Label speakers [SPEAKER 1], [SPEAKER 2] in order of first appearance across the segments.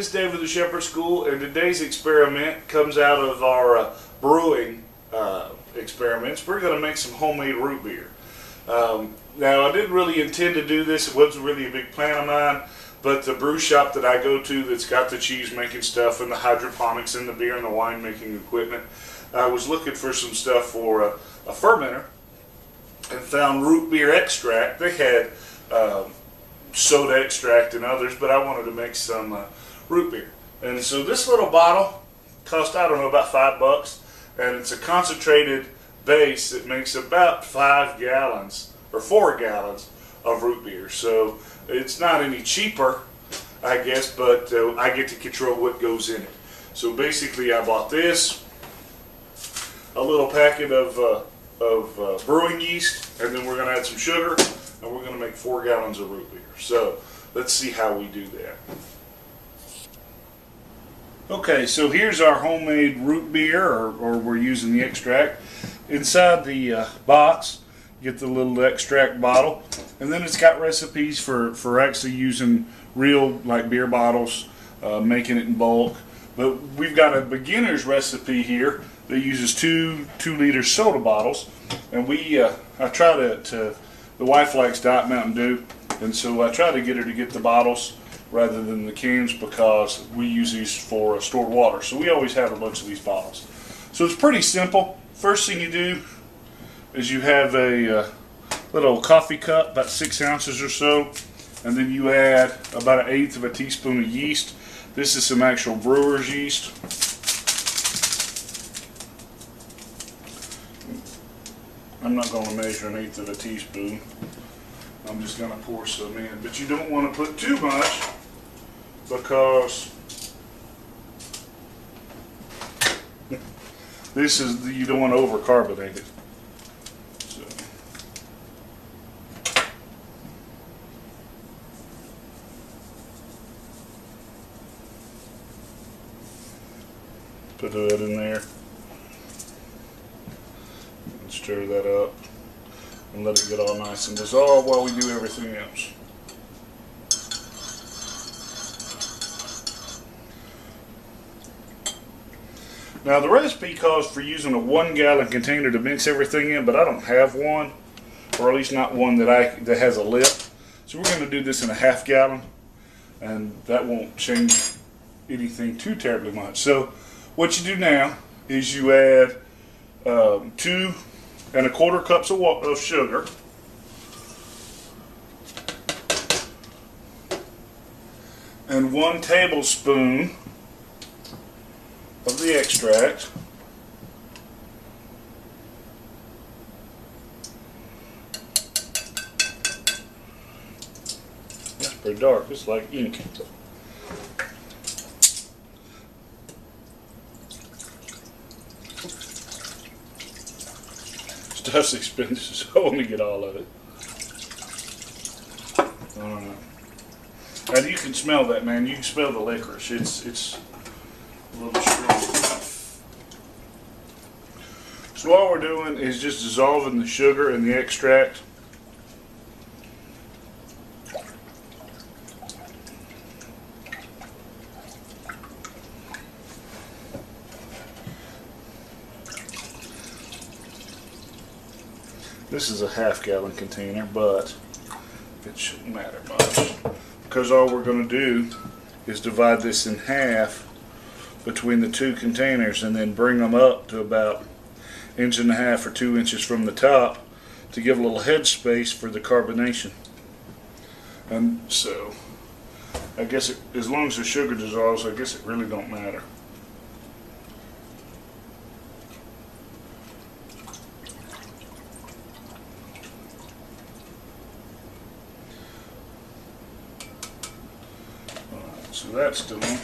[SPEAKER 1] is Dave with the Shepherd School, and today's experiment comes out of our brewing experiments. We're going to make some homemade root beer. Now, I didn't really intend to do this. It wasn't really a big plan of mine, but the brew shop that I go to that's got the cheese making stuff and the hydroponics and the beer and the wine making equipment, I was looking for some stuff for a fermenter and found root beer extract. They had soda extract and others, but I wanted to make some root beer. And so this little bottle cost, I don't know, about $5, and it's a concentrated base that makes about 5 gallons or 4 gallons of root beer. So it's not any cheaper, I guess, but I get to control what goes in it. So basically I bought this, a little packet of brewing yeast, and then we're going to add some sugar, and we're going to make 4 gallons of root beer. So let's see how we do that. Okay, so here's our homemade root beer, or we're using the extract. Inside the box, you get the little extract bottle, and then it's got recipes for actually using real like beer bottles, making it in bulk. But we've got a beginner's recipe here that uses two liter soda bottles, and I try to the wife likes Diet Mountain Dew, and so I try to get her to get the bottles rather than the cans because we use these for stored water. So we always have a bunch of these bottles. So it's pretty simple. First thing you do is you have a little coffee cup, about 6 ounces or so, and then you add about 1/8 of a teaspoon of yeast. This is some actual brewer's yeast. I'm not going to measure 1/8 of a teaspoon. I'm just going to pour some in. But you don't want to put too much because you don't want to overcarbonate it. So. Put that in there. Stir that up and let it get all nice and dissolve while we do everything else. Now the recipe calls for using a 1 gallon container to mix everything in, but I don't have one, or at least not one that has a lip. So we're going to do this in a 1/2 gallon, and that won't change anything too terribly much. So what you do now is you add 2 1/4 cups of sugar, and 1 tablespoon of the extract. That's pretty dark. It's like ink. Stuff's expensive, so I want to get all of it. And you can smell that, man. You can smell the licorice. It's a little strong. So all we're doing is just dissolving the sugar and the extract. This is a 1/2 gallon container, but it shouldn't matter much because all we're going to do is divide this in half between the 2 containers and then bring them up to about 1.5 or 2 inches from the top to give a little head space for the carbonation. And so I guess as long as the sugar dissolves, I guess it really don't matter. So that's done.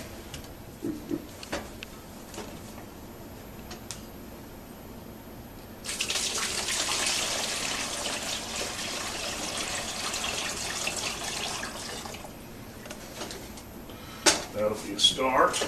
[SPEAKER 1] That'll be a start.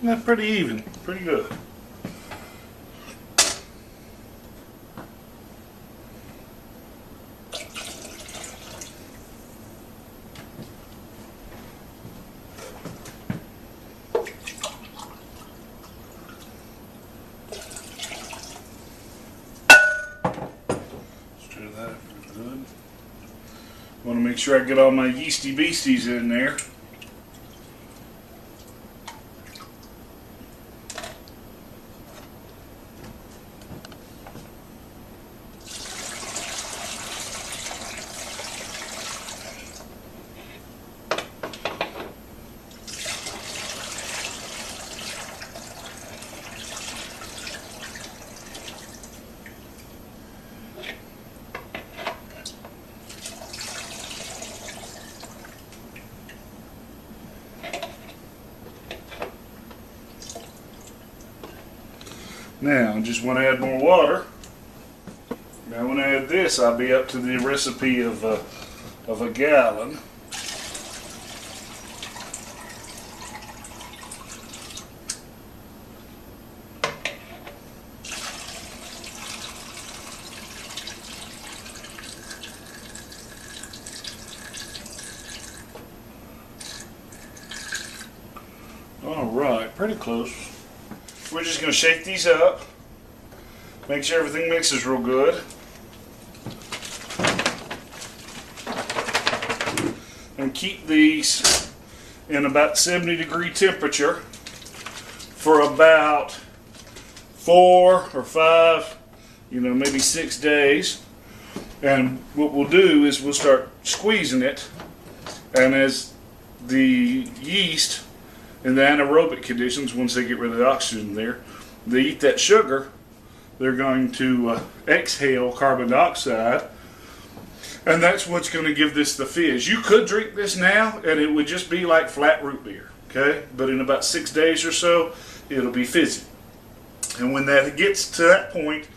[SPEAKER 1] That's pretty even, pretty good. Stir that good. Want to make sure I get all my yeasty beasties in there. Now, I just want to add more water. Now, when I add this, I'll be up to the recipe of a gallon. All right, pretty close. We're just going to shake these up, make sure everything mixes real good. And keep these in about 70-degree temperature for about 4 or 5, maybe 6 days. And what we'll do is we'll start squeezing it, and as the yeast in the anaerobic conditions, once they get rid of the oxygen there, they eat that sugar, they're going to exhale carbon dioxide, and that's what's going to give this the fizz. You could drink this now and it would just be like flat root beer, okay? But in about 6 days or so, it'll be fizzy. And when that gets to that point,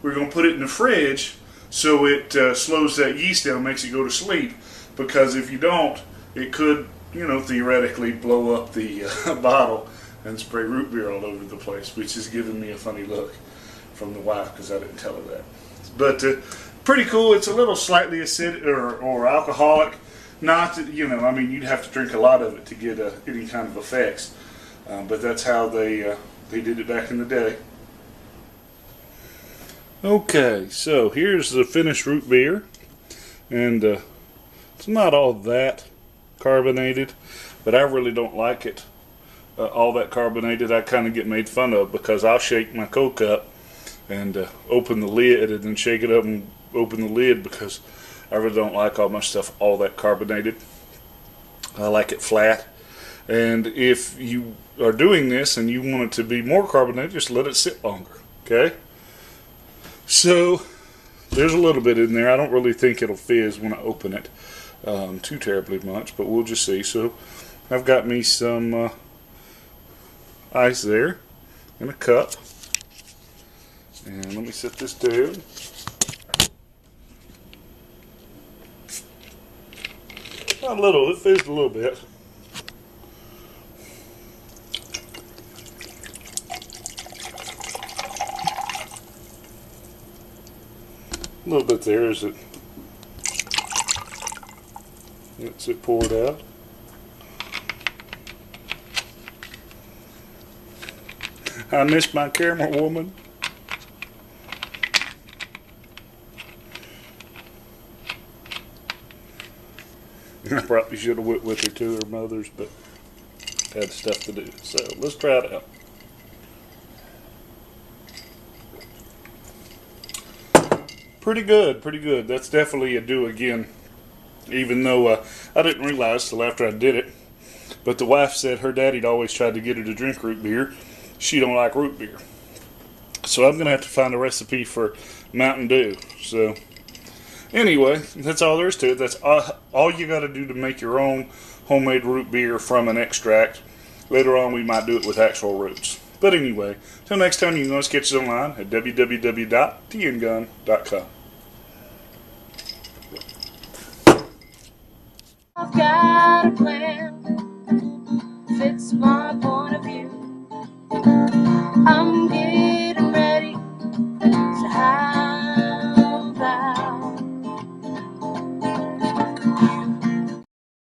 [SPEAKER 1] we're going to put it in the fridge so it slows that yeast down, makes it go to sleep, because if you don't, it could theoretically blow up the bottle and spray root beer all over the place, which is giving me a funny look from the wife because I didn't tell her that. But pretty cool. It's a little slightly acidic or alcoholic. Not that, you'd have to drink a lot of it to get any kind of effects. But that's how they did it back in the day. Okay, so here's the finished root beer. And it's not all that carbonated, but I really don't like it all that carbonated. I kind of get made fun of because I'll shake my Coke up and open the lid and then shake it up and open the lid because I really don't like all my stuff all that carbonated. I like it flat. And if you are doing this and you want it to be more carbonated, just let it sit longer, okay? So there's a little bit in there. I don't really think it'll fizz when I open it too terribly much, but we'll just see. So I've got me some ice there in a cup, and let me set this down. Not a little, it fizzed a little bit. A little bit there as it lets it pour it out. I miss my camera woman. I probably should have went with her to her mother's, but had stuff to do. So let's try it out. Pretty good, pretty good. That's definitely a do again. Even though I didn't realize till after I did it, but the wife said her daddy'd always tried to get her to drink root beer. She don't like root beer, so I'm gonna have to find a recipe for Mountain Dew. So anyway, that's all there is to it. That's all you got to do to make your own homemade root beer from an extract. Later on, we might do it with actual roots. But anyway, till next time, you can always catch us online at www.tngun.com.
[SPEAKER 2] I've got a plan, fits my point of view. I'm giving